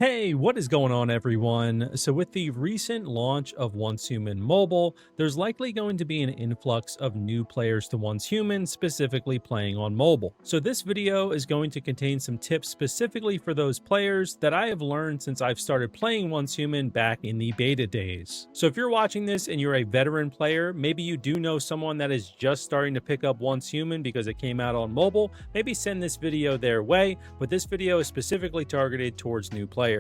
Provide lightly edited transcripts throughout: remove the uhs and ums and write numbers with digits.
Hey, what is going on, everyone? So, with the recent launch of Once Human Mobile, there's likely going to be an influx of new players to Once Human, specifically playing on mobile. So, this video is going to contain some tips specifically for those players that I have learned since I've started playing Once Human back in the beta days. So, if you're watching this and you're a veteran player, maybe you do know someone that is just starting to pick up Once Human because it came out on mobile, maybe send this video their way, but this video is specifically targeted towards new players.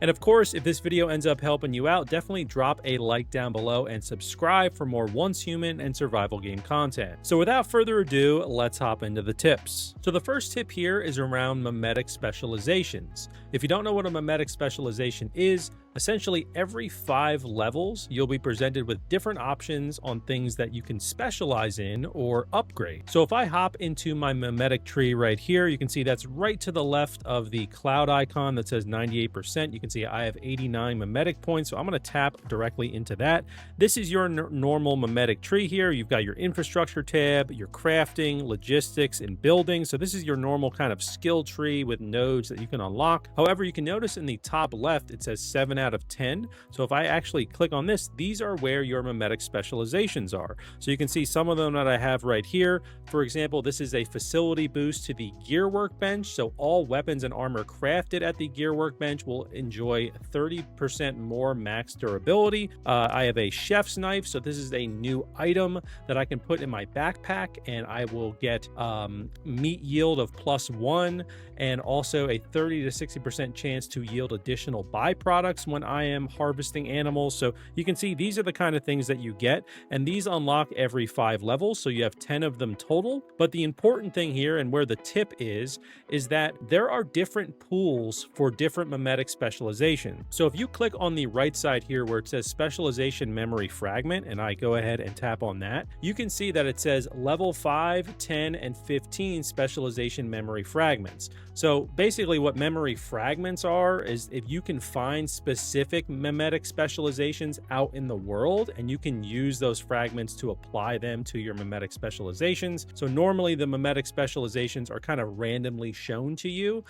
And of course, if this video ends up helping you out, definitely drop a like down below and subscribe for more Once Human and survival game content. So without further ado, let's hop into the tips. So the first tip here is around Memetic specializations. If you don't know what a Memetic specialization is, essentially every 5 levels, you'll be presented with different options on things that you can specialize in or upgrade. So if I hop into my Memetic tree right here, you can see that's right to the left of the cloud icon that says 98%. You can see I have 89 Memetic points, so I'm going to tap directly into that. This is your normal Memetic tree here. You've got your infrastructure tab, your crafting, logistics, and building. So this is your normal kind of skill tree with nodes that you can unlock. However, you can notice in the top left, it says 7 out of 10. So if I actually click on this, these are where your Memetic specializations are. So you can see some of them that I have right here. For example, this is a facility boost to the gear workbench. So all weapons and armor crafted at the gear workbench will enjoy 30% more max durability. I have a chef's knife. So this is a new item that I can put in my backpack, and I will get meat yield of +1 and also a 30 to 60% chance to yield additional byproducts when I am harvesting animals. So you can see these are the kind of things that you get, and these unlock every 5 levels. So you have 10 of them total. But the important thing here, and where the tip is that there are different pools for different Memetic specialization. So if you click on the right side here where it says specialization memory fragment, and I go ahead and tap on that, you can see that it says level 5, 10, and 15 specialization memory fragments. So basically what memory fragments are is if you can find specific Memetic specializations out in the world, and you can use those fragments to apply them to your Memetic specializations. So normally the Memetic specializations are kind of randomly shown to you,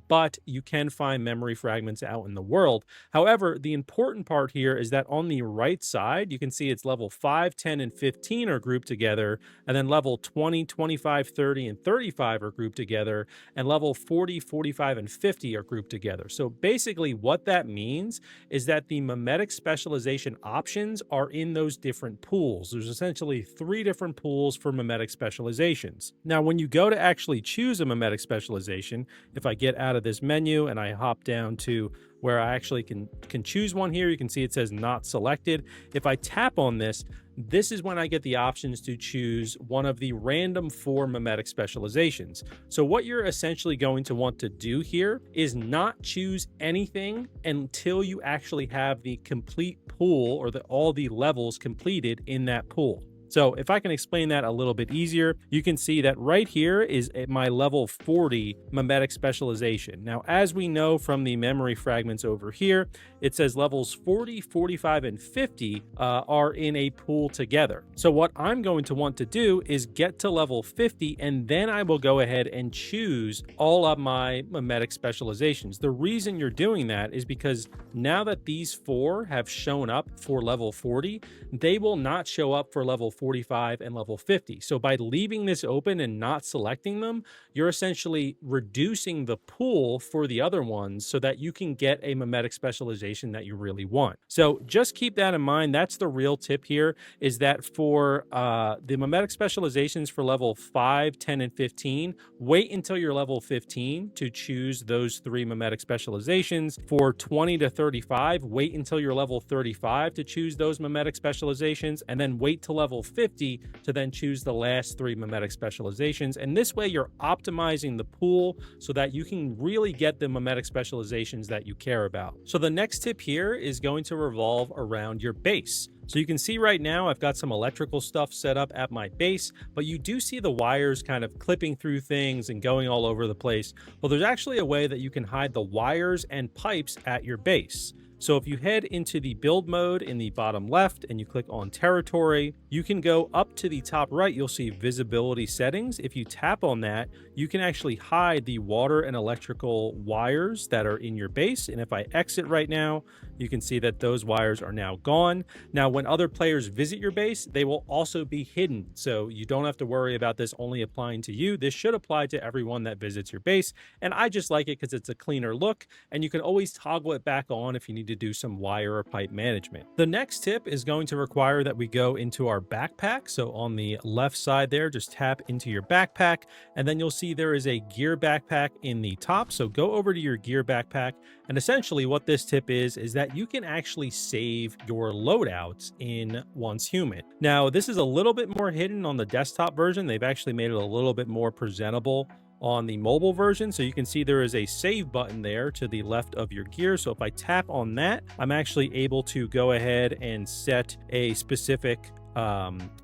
but you can find memory fragments out in the world. However, the important part here is that on the right side, you can see it's level 5, 10, and 15 are grouped together, and then level 20, 25, 30, and 35 are grouped together, and level 40, 45, and 50 are grouped together. So basically what that means is that the Memetic specialization options are in those different pools. There's essentially 3 different pools for Memetic specializations. Now, when you go to actually choose a Memetic specialization, if I get out of this menu and I hop down to where I actually can choose one here, you can see it says not selected. If I tap on this, this is when I get the options to choose one of the random 4 Memetic specializations. So what you're essentially going to want to do here is not choose anything until you actually have the complete pool, or all the levels completed in that pool. So if I can explain that a little bit easier, you can see that right here is my level 40 Memetic specialization. Now, as we know from the memory fragments over here, it says levels 40, 45, and 50 are in a pool together. So what I'm going to want to do is get to level 50, and then I will go ahead and choose all of my Memetic specializations. The reason you're doing that is because now that these 4 have shown up for level 40, they will not show up for level 45 and level 50. So by leaving this open and not selecting them, you're essentially reducing the pool for the other ones so that you can get a Memetic specialization that you really want. So just keep that in mind. That's the real tip here, is that for the Memetic specializations for level 5, 10, and 15, wait until you're level 15 to choose those 3 Memetic specializations. For 20 to 35, wait until you're level 35 to choose those Memetic specializations, and then wait till level 50 to then choose the last 3 Memetic specializations. And this way you're optimizing the pool so that you can really get the Memetic specializations that you care about. So the next tip here is going to revolve around your base. So you can see right now I've got some electrical stuff set up at my base, but you do see the wires kind of clipping through things and going all over the place. Well, there's actually a way that you can hide the wires and pipes at your base. So if you head into the build mode in the bottom left and you click on territory, you can go up to the top right, you'll see visibility settings. If you tap on that, you can actually hide the water and electrical wires that are in your base. And if I exit right now, you can see that those wires are now gone. Now, when other players visit your base, they will also be hidden. So you don't have to worry about this only applying to you. This should apply to everyone that visits your base. And I just like it because it's a cleaner look, and you can always toggle it back on if you need to do some wire or pipe management. The next tip is going to require that we go into our backpack. So on the left side there, just tap into your backpack, and then you'll see there is a gear backpack in the top. So go over to your gear backpack, and essentially what this tip is that you can actually save your loadouts in Once Human. Now, this is a little bit more hidden on the desktop version. They've actually made it a little bit more presentable on the mobile version. So you can see there is a save button there to the left of your gear. So if I tap on that, I'm actually able to go ahead and set a specific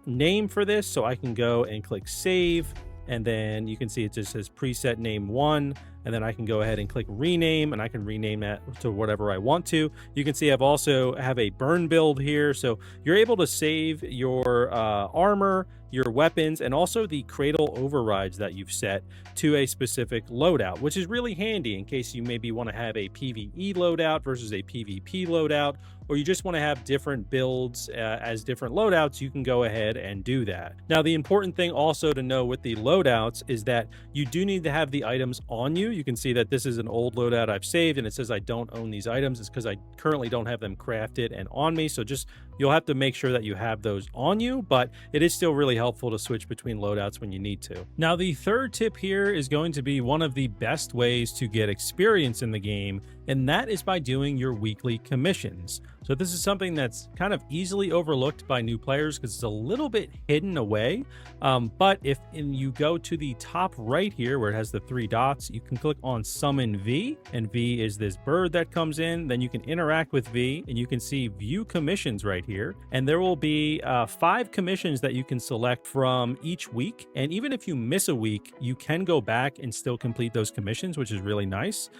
name for this. So I can go and click save, and then you can see it just says preset name 1. And then I can go ahead and click rename, and I can rename that to whatever I want to. You can see I've also have a burn build here. So you're able to save your armor, your weapons, and also the cradle overrides that you've set to a specific loadout, which is really handy in case you maybe want to have a PvE loadout versus a PvP loadout, or you just want to have different builds as different loadouts. You can go ahead and do that. Now, the important thing also to know with the loadouts is that you do need to have the items on you. You can see that this is an old loadout I've saved, and it says I don't own these items. It's because I currently don't have them crafted and on me. So just you'll have to make sure that you have those on you, but it is still really helpful to switch between loadouts when you need to. Now, the third tip here is going to be one of the best ways to get experience in the game, and that is by doing your weekly commissions. So this is something that's kind of easily overlooked by new players because it's a little bit hidden away. But if you go to the top right here where it has the 3 dots, you can click on Summon V, and V is this bird that comes in. Then you can interact with V, and you can see View Commissions right here. And there will be 5 commissions that you can select from each week. And even if you miss a week, you can go back and still complete those commissions, which is really nice.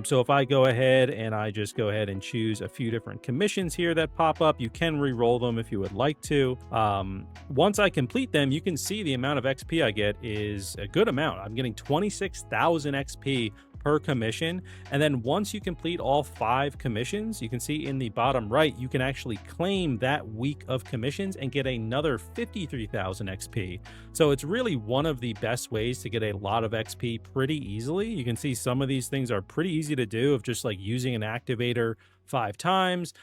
So if I go ahead and I just go ahead and choose a few different commissions here that pop up, you can re-roll them if you would like to. Once I complete them, you can see the amount of XP I get is a good amount. I'm getting 26,000 XP per commission. And then once you complete all 5 commissions, you can see in the bottom right, you can actually claim that week of commissions and get another 53,000 XP. So it's really one of the best ways to get a lot of XP pretty easily. You can see some of these things are pretty easy to do, of just like using an activator 5 times,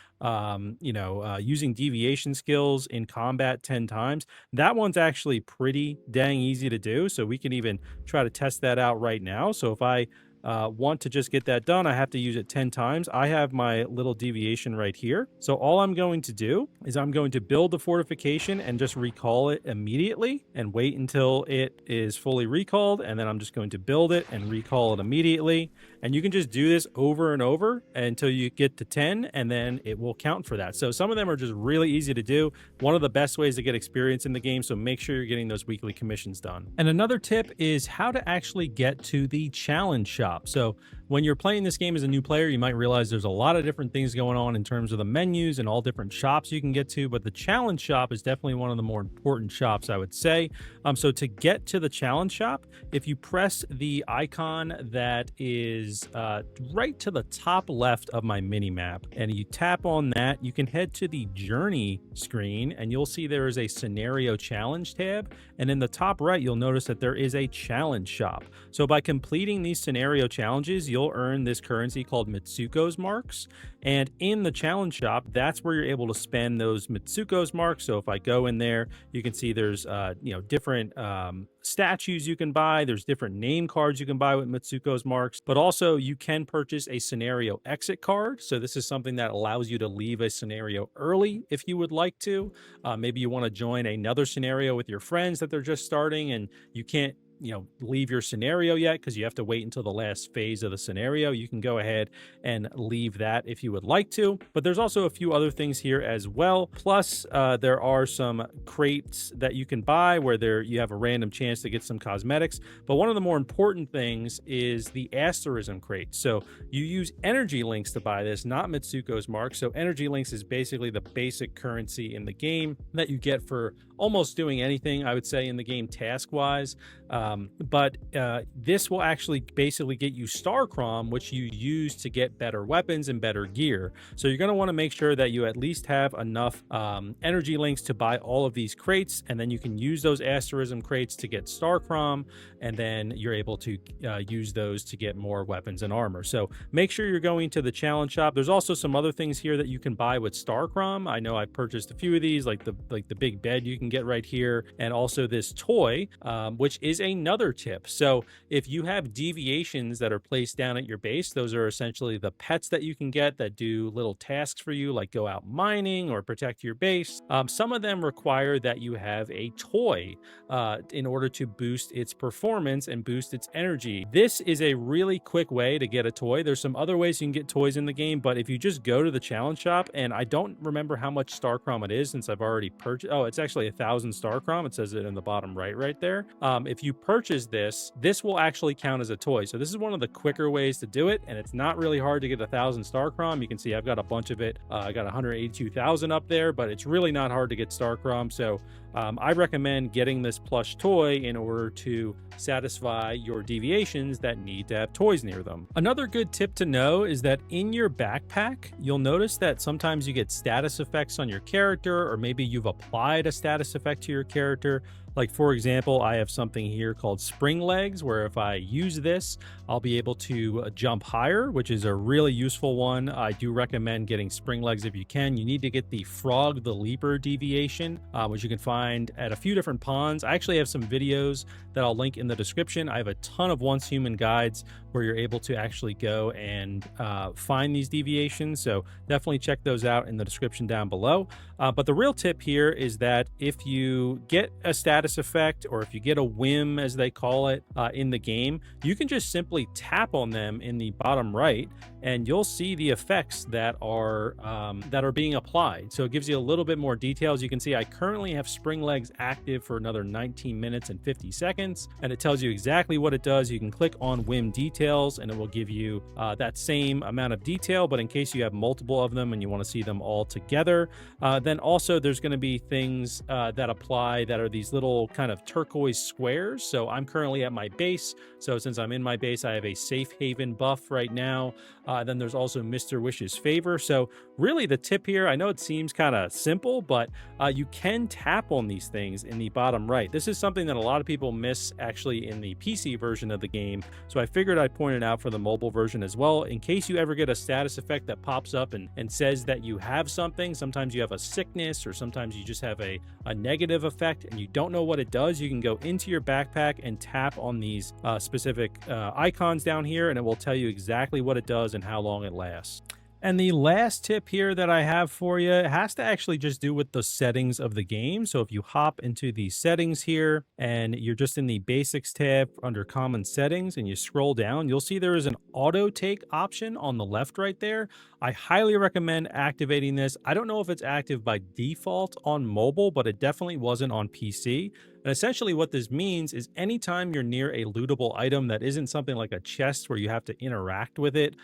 using deviation skills in combat 10 times. That one's actually pretty dang easy to do. So we can even try to test that out right now. So if I want to just get that done, I have to use it 10 times. I have my little deviation right here. So all I'm going to do is I'm going to build the fortification and just recall it immediately and wait until it is fully recalled. And then I'm just going to build it and recall it immediately. And you can just do this over and over until you get to 10, and then it will count for that. So some of them are just really easy to do. One of the best ways to get experience in the game. So make sure you're getting those weekly commissions done. And another tip is how to actually get to the challenge shop. So when you're playing this game as a new player, you might realize there's a lot of different things going on in terms of the menus and all different shops you can get to, but the challenge shop is definitely one of the more important shops, I would say. So to get to the challenge shop, if you press the icon that is right to the top left of my mini map and you tap on that, you can head to the journey screen and you'll see there is a scenario challenge tab. And in the top right, you'll notice that there is a challenge shop. So by completing these scenario challenges, you'll earn this currency called Mitsuko's marks. And in the challenge shop, that's where you're able to spend those Mitsuko's marks. So if I go in there, you can see there's different statues you can buy. There's different name cards you can buy with Mitsuko's marks, but also you can purchase a scenario exit card. So this is something that allows you to leave a scenario early if you would like to. Maybe you want to join another scenario with your friends that they're just starting and you can't leave your scenario yet, because you have to wait until the last phase of the scenario. You can go ahead and leave that if you would like to. But there's also a few other things here as well. Plus, there are some crates that you can buy where you have a random chance to get some cosmetics. But one of the more important things is the asterism crate. So you use energy links to buy this, not Mitsuko's mark. So energy links is basically the basic currency in the game that you get for almost doing anything, I would say, in the game task-wise. But this will actually basically get you Star Chrom, which you use to get better weapons and better gear. So you're going to want to make sure that you at least have enough energy links to buy all of these crates, and then you can use those asterism crates to get Star Chrom, and then you're able to use those to get more weapons and armor. So make sure you're going to the challenge shop. There's also some other things here that you can buy with Star Chrom. I know I purchased a few of these, like the big bed you can get right here, and also this toy, which is another tip. So if you have deviations that are placed down at your base, those are essentially the pets that you can get that do little tasks for you, like go out mining or protect your base. Some of them require that you have a toy in order to boost its performance and boost its energy. This is a really quick way to get a toy. There's some other ways you can get toys in the game, but if you just go to the challenge shop, and I don't remember how much Star Chrom it is since I've already purchased. Oh, it's actually 1,000 Star Chrom. It says it in the bottom right there. If you purchase this will actually count as a toy. So this is one of the quicker ways to do it, and it's not really hard to get 1,000 Star Chrom. You can see I've got a bunch of it. I got 182,000 up there, but it's really not hard to get Star Chrom. So I recommend getting this plush toy in order to satisfy your deviations that need to have toys near them. Another good tip to know is that in your backpack, you'll notice that sometimes you get status effects on your character, or maybe you've applied a status effect to your character. Like, for example, I have something here called Spring Legs, where if I use this, I'll be able to jump higher, which is a really useful one. I do recommend getting Spring Legs if you can. You need to get the Frog the Leaper deviation, which you can find at a few different ponds. I actually have some videos that I'll link in the description. I have a ton of Once Human guides where you're able to actually go and find these deviations. So definitely check those out in the description down below. But the real tip here is that if you get a status effect, or if you get a whim, as they call it, in the game, you can just simply tap on them in the bottom right, and you'll see the effects that are being applied. So it gives you a little bit more details. You can see I currently have Spring Legs active for another 19 minutes and 50 seconds, and it tells you exactly what it does. You can click on whim details, and it will give you that same amount of detail, but in case you have multiple of them and you want to see them all together, then also there's going to be things that apply that are these little kind of turquoise squares. So I'm currently at my base, so since I'm in my base, I have a safe haven buff right now. Then there's also Mr. Wish's favor. So really the tip here, I know it seems kind of simple, but you can tap on these things in the bottom right. This is something that a lot of people miss actually in the PC version of the game, so I figured I'd point it out for the mobile version as well, in case you ever get a status effect that pops up and says that you have something. Sometimes you have a sickness, or sometimes you just have a negative effect and you don't know what it does. You can go into your backpack and tap on these specific icons down here, and it will tell you exactly what it does and how long it lasts. And the last tip here that I have for you has to actually just do with the settings of the game. So if you hop into the settings here and you're just in the basics tab under common settings and you scroll down, you'll see there is an auto take option on the left right there. I highly recommend activating this. I don't know if it's active by default on mobile, but it definitely wasn't on PC. And essentially what this means is anytime you're near a lootable item that isn't something like a chest where you have to interact with it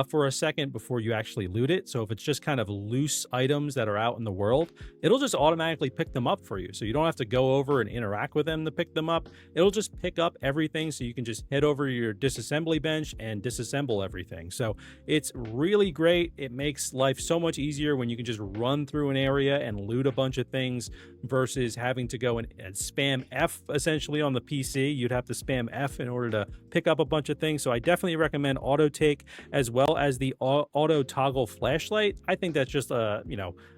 for a second before you actually loot it. So if it's just kind of loose items that are out in the world, it'll just automatically pick them up for you. So you don't have to go over and interact with them to pick them up. It'll just pick up everything, so you can just head over to your disassembly bench and disassemble everything. So it's really great. It makes life so much easier when you can just run through an area and loot a bunch of things versus having to go and spam F essentially on the PC. You'd have to spam F in order to pick up a bunch of things. So I definitely recommend auto take, as well as the auto toggle flashlight. I think that's just a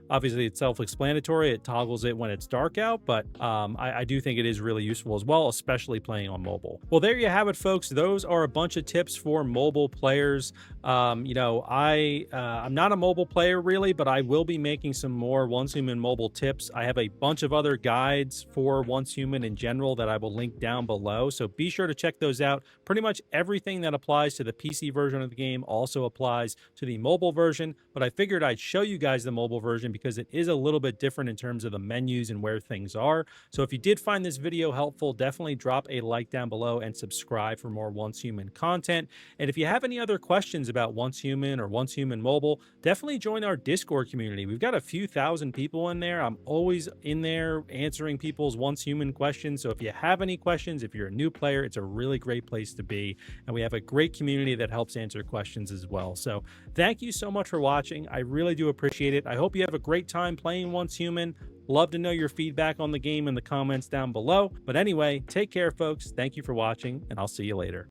Obviously, it's self-explanatory. It toggles it when it's dark out, but I do think it is really useful as well, especially playing on mobile. Well, there you have it, folks. Those are a bunch of tips for mobile players. You know, I'm not a mobile player really, but I will be making some more Once Human mobile tips. I have a bunch of other guides for Once Human in general that I will link down below, so be sure to check those out. Pretty much everything that applies to the PC version of the game also applies to the mobile version, but I figured I'd show you guys the mobile version because it is a little bit different in terms of the menus and where things are. So if you did find this video helpful, definitely drop a like down below and subscribe for more Once Human content. And if you have any other questions about Once Human or Once Human Mobile, definitely join our Discord community. We've got a few thousand people in there. I'm always in there answering people's Once Human questions. So if you have any questions, if you're a new player, it's a really great place to be. And we have a great community that helps answer questions as well. So thank you so much for watching. I really do appreciate it. I hope you have a great time playing Once Human. Love to know your feedback on the game in the comments down below. But anyway, take care, folks. Thank you for watching, and I'll see you later.